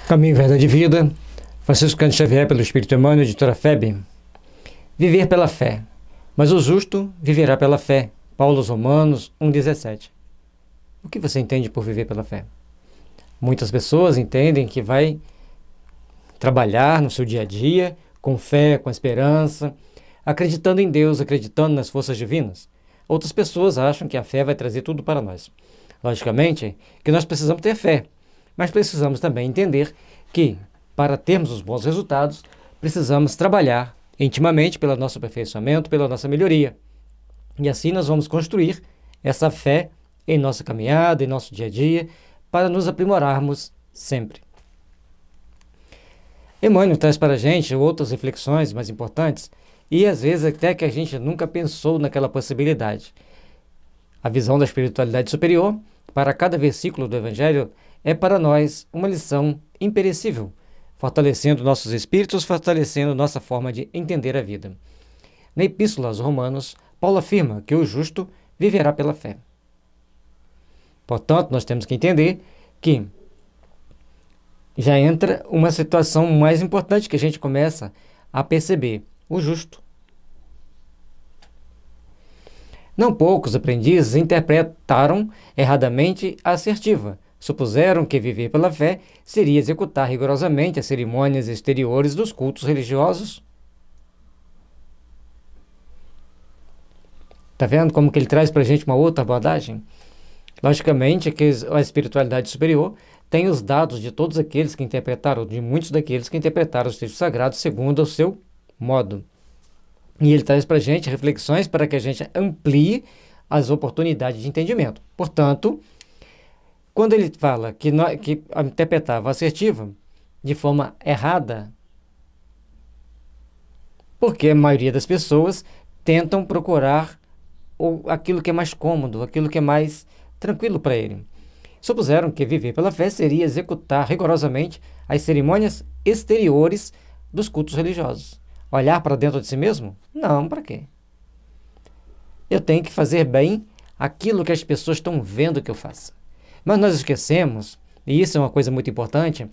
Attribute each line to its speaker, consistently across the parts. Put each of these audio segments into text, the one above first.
Speaker 1: Caminho, Verdade e Vida, Francisco Cândido Xavier, pelo Espírito Emmanuel, editora FEB. Viver pela fé, mas o justo viverá pela fé. Paulo aos Romanos 1,17. O que você entende por viver pela fé? Muitas pessoas entendem que vai trabalhar no seu dia a dia, com fé, com esperança, acreditando em Deus, acreditando nas forças divinas. Outras pessoas acham que a fé vai trazer tudo para nós. Logicamente que nós precisamos ter fé, mas precisamos também entender que, para termos os bons resultados, precisamos trabalhar intimamente pelo nosso aperfeiçoamento, pela nossa melhoria. E assim nós vamos construir essa fé em nossa caminhada, em nosso dia a dia, para nos aprimorarmos sempre. Emmanuel traz para a gente outras reflexões mais importantes e às vezes até que a gente nunca pensou naquela possibilidade. A visão da espiritualidade superior, para cada versículo do Evangelho, é para nós uma lição imperecível, fortalecendo nossos espíritos, fortalecendo nossa forma de entender a vida. Na Epístola aos Romanos, Paulo afirma que o justo viverá pela fé. Portanto, nós temos que entender que já entra uma situação mais importante que a gente começa a perceber: o justo. Não poucos aprendizes interpretaram erradamente a assertiva. Supuseram que viver pela fé seria executar rigorosamente as cerimônias exteriores dos cultos religiosos. Está vendo como que ele traz para a gente uma outra abordagem? Logicamente que a espiritualidade superior tem os dados de todos aqueles que interpretaram, de muitos daqueles que interpretaram os textos sagrados segundo o seu modo. E ele traz para a gente reflexões para que a gente amplie as oportunidades de entendimento. Portanto, quando ele fala que interpretava a assertiva de forma errada, porque a maioria das pessoas tentam procurar aquilo que é mais cômodo, aquilo que é mais tranquilo para ele. Supuseram que viver pela fé seria executar rigorosamente as cerimônias exteriores dos cultos religiosos. Olhar para dentro de si mesmo? Não, para quê? Eu tenho que fazer bem aquilo que as pessoas estão vendo que eu faço. Mas nós esquecemos, e isso é uma coisa muito importante,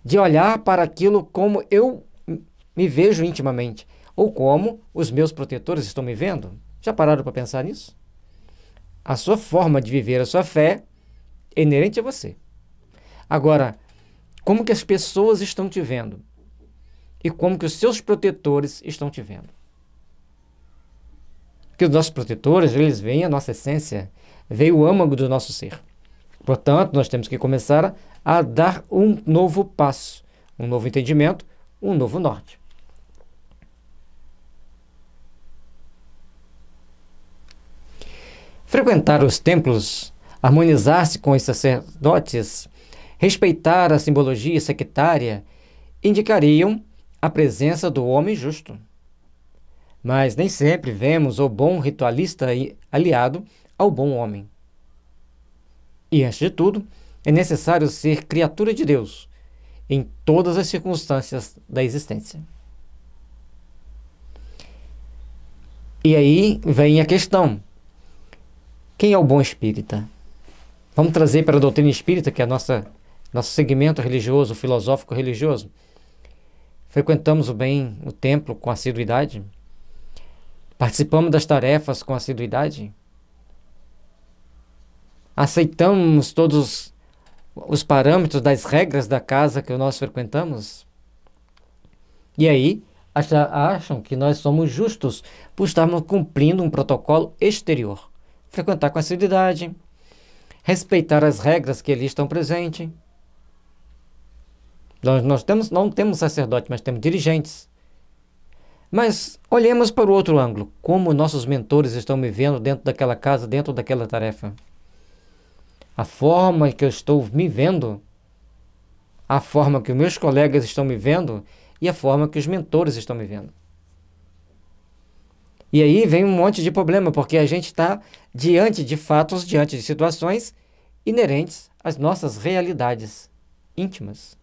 Speaker 1: de olhar para aquilo como eu me vejo intimamente, ou como os meus protetores estão me vendo. Já pararam para pensar nisso? A sua forma de viver a sua fé é inerente a você. Agora, como que as pessoas estão te vendo? E como que os seus protetores estão te vendo? Porque os nossos protetores, eles veem a nossa essência, veem o âmago do nosso ser. Portanto, nós temos que começar a dar um novo passo, um novo entendimento, um novo norte. Frequentar os templos, harmonizar-se com os sacerdotes, respeitar a simbologia sectária, indicariam a presença do homem justo. Mas nem sempre vemos o bom ritualista aliado ao bom homem. E, antes de tudo, é necessário ser criatura de Deus em todas as circunstâncias da existência. E aí vem a questão: quem é o bom espírita? Vamos trazer para a doutrina espírita, que é nosso segmento religioso, filosófico religioso. Frequentamos bem o templo com assiduidade? Participamos das tarefas com assiduidade? Aceitamos todos os parâmetros das regras da casa que nós frequentamos? E aí, acham que nós somos justos por estarmos cumprindo um protocolo exterior. Frequentar com assiduidade, respeitar as regras que ali estão presentes. Nós não temos sacerdote, mas temos dirigentes. Mas olhemos para o outro ângulo. Como nossos mentores estão me vendo dentro daquela casa, dentro daquela tarefa? A forma que eu estou me vendo, a forma que os meus colegas estão me vendo e a forma que os mentores estão me vendo. E aí vem um monte de problema, porque a gente está diante de fatos, diante de situações inerentes às nossas realidades íntimas.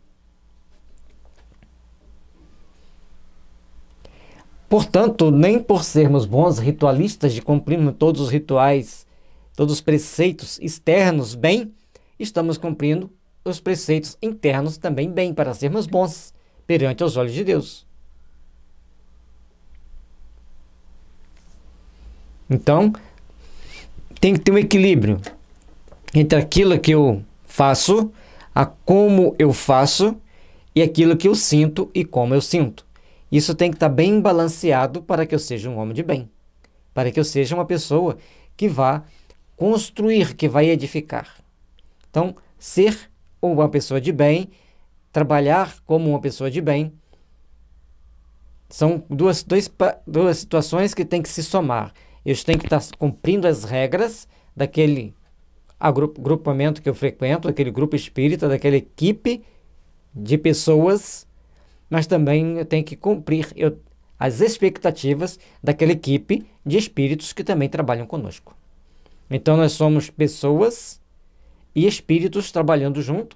Speaker 1: Portanto, nem por sermos bons ritualistas de cumprirmos todos os rituais, todos os preceitos externos bem, estamos cumprindo os preceitos internos também bem, para sermos bons perante os olhos de Deus. Então, tem que ter um equilíbrio entre aquilo que eu faço, a como eu faço, e aquilo que eu sinto e como eu sinto. Isso tem que estar bem balanceado para que eu seja um homem de bem, para que eu seja uma pessoa que vá construir, que vai edificar. Então, ser uma pessoa de bem, trabalhar como uma pessoa de bem, são duas situações que têm que se somar. Eu tenho que estar cumprindo as regras daquele agrupamento que eu frequento, daquele grupo espírita, daquela equipe de pessoas, mas também eu tenho que cumprir as expectativas daquela equipe de espíritos que também trabalham conosco. Então nós somos pessoas e espíritos trabalhando junto.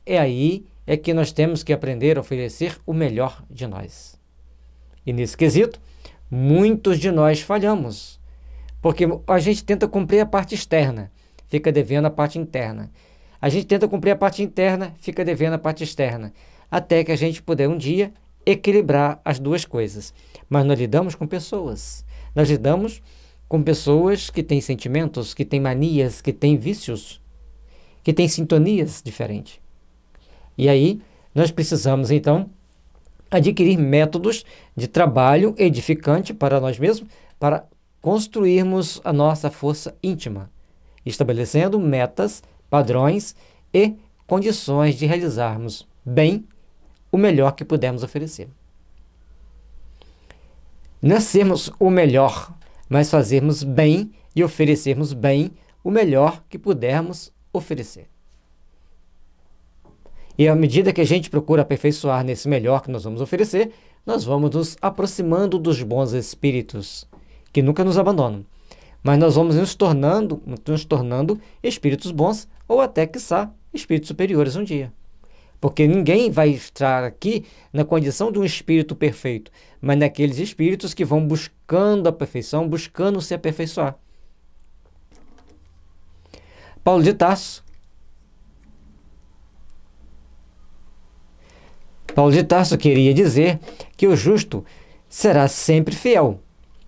Speaker 1: Aí é que nós temos que aprender a oferecer o melhor de nós. E nesse quesito, muitos de nós falhamos, porque a gente tenta cumprir a parte externa, fica devendo a parte interna. A gente tenta cumprir a parte interna, fica devendo a parte externa, até que a gente puder um dia equilibrar as duas coisas. Mas nós lidamos com pessoas. Nós lidamos com pessoas que têm sentimentos, que têm manias, que têm vícios, que têm sintonias diferentes. E aí nós precisamos, então, adquirir métodos de trabalho edificante para nós mesmos, para construirmos a nossa força íntima, estabelecendo metas, padrões e condições de realizarmos bem o melhor que pudermos oferecer. Não é sermos o melhor, mas fazermos bem e oferecermos bem o melhor que pudermos oferecer. E à medida que a gente procura aperfeiçoar nesse melhor que nós vamos oferecer, nós vamos nos aproximando dos bons espíritos, que nunca nos abandonam. Mas nós vamos nos tornando espíritos bons, ou até, quiçá, espíritos superiores um dia. Porque ninguém vai estar aqui na condição de um espírito perfeito, mas naqueles espíritos que vão buscando a perfeição, buscando se aperfeiçoar. Paulo de Tarso queria dizer que o justo será sempre fiel,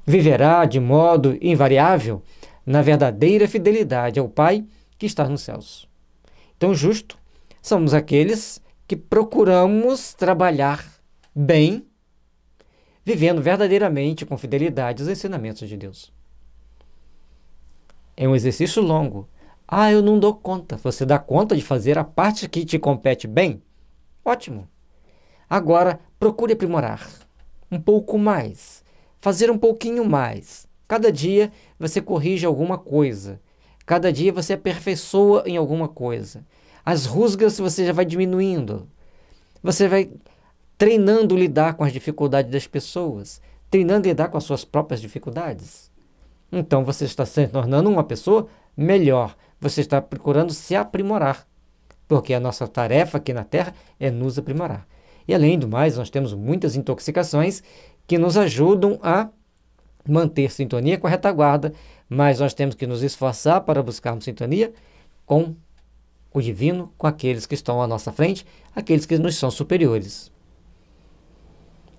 Speaker 1: viverá de modo invariável na verdadeira fidelidade ao Pai que está nos céus. Então, justo somos aqueles que procuramos trabalhar bem, vivendo verdadeiramente com fidelidade os ensinamentos de Deus. É um exercício longo. Eu não dou conta. Você dá conta de fazer a parte que te compete bem? Ótimo. Agora, procure aprimorar um pouco mais, fazer um pouquinho mais. Cada dia você corrige alguma coisa. Cada dia você aperfeiçoa em alguma coisa. As rusgas você já vai diminuindo. Você vai treinando lidar com as dificuldades das pessoas, treinando lidar com as suas próprias dificuldades. Então você está se tornando uma pessoa melhor. Você está procurando se aprimorar, porque a nossa tarefa aqui na Terra é nos aprimorar. E além do mais, nós temos muitas intoxicações que nos ajudam a manter sintonia com a retaguarda, mas nós temos que nos esforçar para buscarmos sintonia com o divino, com aqueles que estão à nossa frente, aqueles que nos são superiores.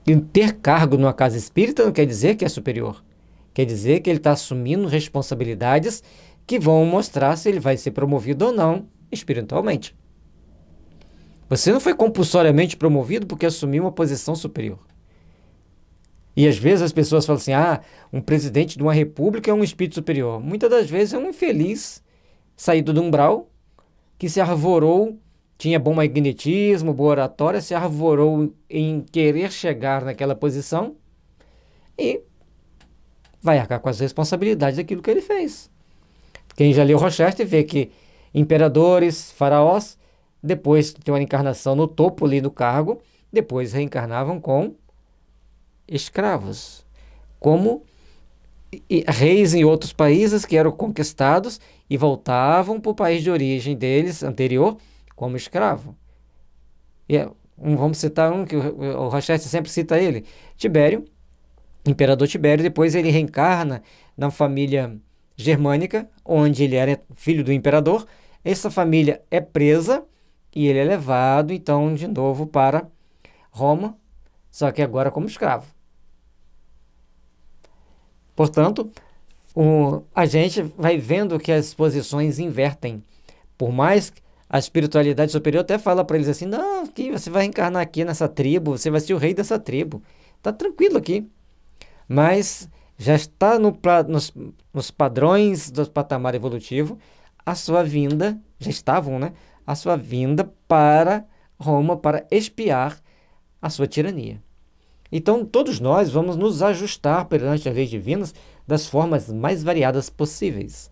Speaker 1: E ter cargo numa casa espírita não quer dizer que é superior. Quer dizer que ele está assumindo responsabilidades que vão mostrar se ele vai ser promovido ou não espiritualmente. Você não foi compulsoriamente promovido porque assumiu uma posição superior. E às vezes as pessoas falam assim, um presidente de uma república é um espírito superior. Muitas das vezes é um infeliz saído do umbral que se arvorou, tinha bom magnetismo, boa oratória, se arvorou em querer chegar naquela posição e vai arcar com as responsabilidades daquilo que ele fez. Quem já leu Rochester vê que imperadores, faraós, depois de uma encarnação no topo ali do cargo, depois reencarnavam com escravos, como reis em outros países que eram conquistados e voltavam para o país de origem deles, anterior, como escravo. Vamos citar um que o Rochester sempre cita ele, Tibério, imperador Tibério, depois ele reencarna na família germânica, onde ele era filho do imperador. Essa família é presa e ele é levado, então, de novo para Roma, só que agora como escravo. Portanto, a gente vai vendo que as posições invertem. Por mais que a espiritualidade superior até fala para eles assim, não, que você vai reencarnar aqui nessa tribo, você vai ser o rei dessa tribo. Tá tranquilo aqui. Mas já está nos padrões do patamar evolutivo a sua vinda, já estavam, né? A sua vinda para Roma para expiar a sua tirania. Então, todos nós vamos nos ajustar perante as leis divinas das formas mais variadas possíveis.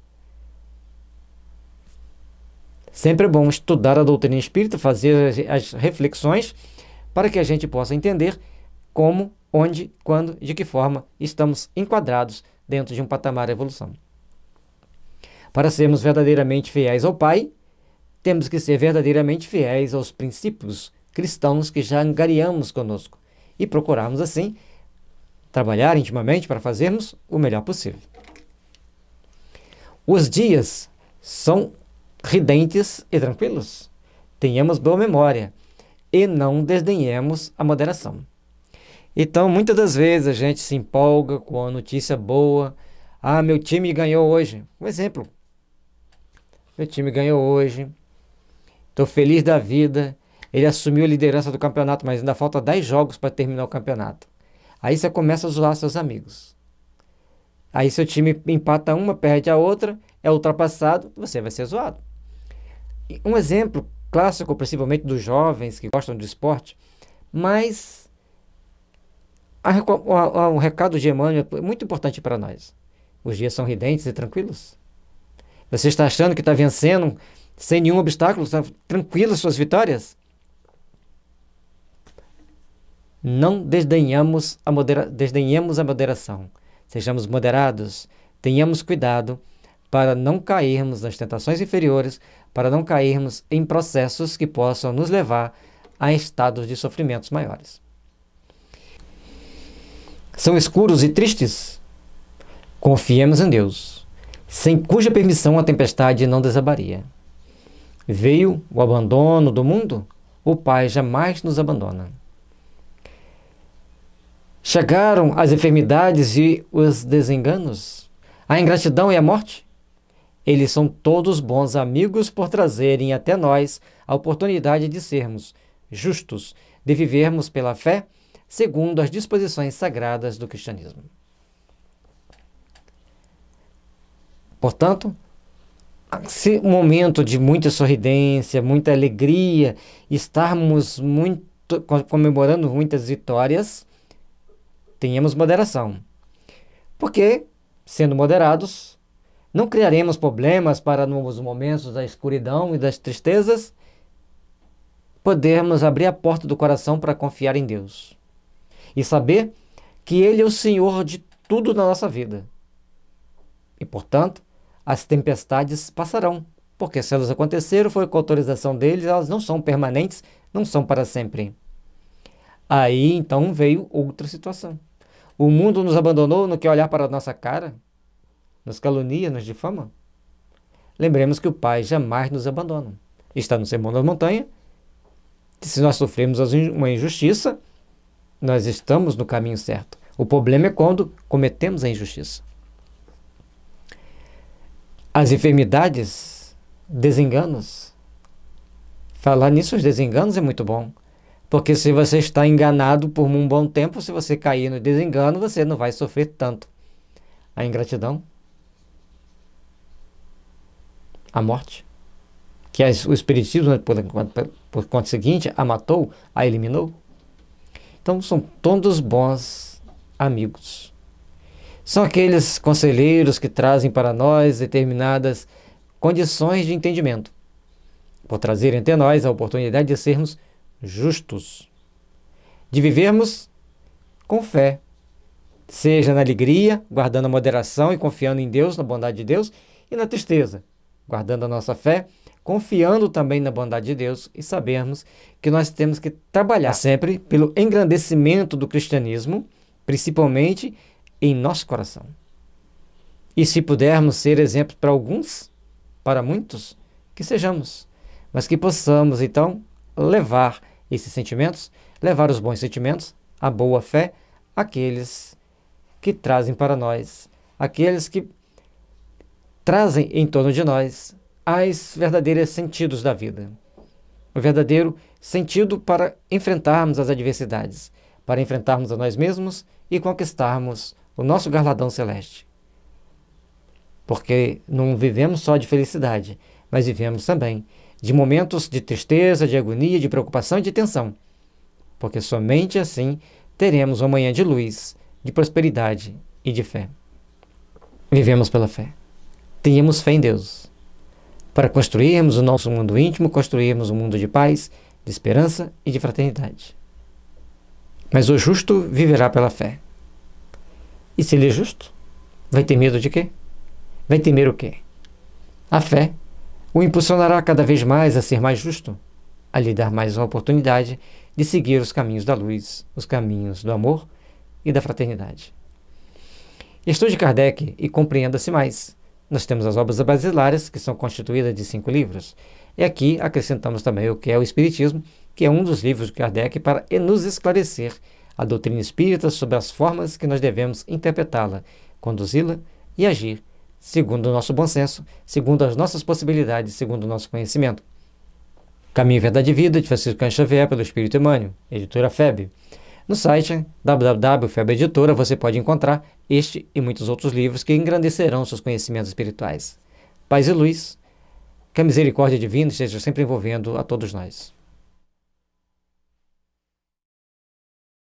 Speaker 1: Sempre é bom estudar a doutrina espírita, fazer as reflexões, para que a gente possa entender como, onde, quando e de que forma estamos enquadrados dentro de um patamar de evolução. Para sermos verdadeiramente fiéis ao Pai, temos que ser verdadeiramente fiéis aos princípios cristãos que já angariamos conosco e procurarmos, assim, trabalhar intimamente para fazermos o melhor possível. Os dias são ridentes e tranquilos. Tenhamos boa memória e não desdenhemos a moderação. Então, muitas das vezes a gente se empolga com a notícia boa. Ah, meu time ganhou hoje. Um exemplo. Meu time ganhou hoje. Estou feliz da vida. Ele assumiu a liderança do campeonato, mas ainda falta 10 jogos para terminar o campeonato. Aí você começa a zoar seus amigos. Aí seu time empata uma, perde a outra, é ultrapassado, você vai ser zoado. Um exemplo clássico, principalmente dos jovens que gostam do esporte, mas um recado de Emmanuel é muito importante para nós. Os dias são ridentes e tranquilos. Você está achando que está vencendo sem nenhum obstáculo, está tranquilo suas vitórias? Não desdenhemos a moderação. Sejamos moderados, tenhamos cuidado para não cairmos nas tentações inferiores, para não cairmos em processos que possam nos levar a estados de sofrimentos maiores. São escuros e tristes? Confiemos em Deus, sem cuja permissão a tempestade não desabaria. Veio o abandono do mundo? O Pai jamais nos abandona. Chegaram as enfermidades e os desenganos? A ingratidão e a morte? Eles são todos bons amigos por trazerem até nós a oportunidade de sermos justos, de vivermos pela fé, segundo as disposições sagradas do cristianismo. Portanto, se um momento de muita sorridência, muita alegria, estarmos comemorando muitas vitórias, tenhamos moderação. Porque, sendo moderados, não criaremos problemas para, nos momentos da escuridão e das tristezas, podermos abrir a porta do coração para confiar em Deus. E saber que Ele é o Senhor de tudo na nossa vida. E, portanto, as tempestades passarão. Porque se elas aconteceram, foi com a autorização deles, elas não são permanentes, não são para sempre. Aí, então, veio outra situação. O mundo nos abandonou, não quer olhar para a nossa cara, nos calunia, nos difama. Lembremos que o Pai jamais nos abandona. Está no Sermão da Montanha, que se nós sofremos uma injustiça, nós estamos no caminho certo. O problema é quando cometemos a injustiça. As enfermidades, desenganos. Falar nisso, os desenganos é muito bom. Porque se você está enganado por um bom tempo, se você cair no desengano, você não vai sofrer tanto. A ingratidão, a morte, que o Espiritismo, por conta seguinte, a matou, a eliminou. Então, são todos bons amigos. São aqueles conselheiros que trazem para nós determinadas condições de entendimento, por trazerem até nós a oportunidade de sermos justos, de vivermos com fé, seja na alegria, guardando a moderação e confiando em Deus, na bondade de Deus, e na tristeza, guardando a nossa fé, confiando também na bondade de Deus e sabermos que nós temos que trabalhar sempre pelo engrandecimento do cristianismo, principalmente em nosso coração. E se pudermos ser exemplos para alguns, para muitos, que sejamos. mas que possamos, então, levar esses sentimentos, levar os bons sentimentos, a boa fé, àqueles que trazem para nós, aqueles que trazem em torno de nós as verdadeiros sentidos da vida. O verdadeiro sentido para enfrentarmos as adversidades, para enfrentarmos a nós mesmos e conquistarmos o nosso galardão celeste. Porque não vivemos só de felicidade, mas vivemos também de momentos de tristeza, de agonia, de preocupação e de tensão. Porque somente assim teremos uma manhã de luz, de prosperidade e de fé. Vivemos pela fé. Tenhamos fé em Deus, para construirmos o nosso mundo íntimo, construirmos um mundo de paz, de esperança e de fraternidade. Mas o justo viverá pela fé. E se ele é justo, vai ter medo de quê? Vai temer o quê? A fé o impulsionará cada vez mais a ser mais justo, a lhe dar mais uma oportunidade de seguir os caminhos da luz, os caminhos do amor e da fraternidade. Estude Kardec e compreenda-se mais. Nós temos as obras basilares, que são constituídas de 5 livros. E aqui acrescentamos também o que é o Espiritismo, que é um dos livros de Kardec para nos esclarecer a doutrina espírita sobre as formas que nós devemos interpretá-la, conduzi-la e agir, segundo o nosso bom senso, segundo as nossas possibilidades, segundo o nosso conhecimento. Caminho, Verdade e Vida, de Francisco Cândido Xavier, pelo Espírito Emmanuel, editora FEB. No site www.feb Editora você pode encontrar este e muitos outros livros que engrandecerão seus conhecimentos espirituais. Paz e luz, que a misericórdia divina esteja sempre envolvendo a todos nós.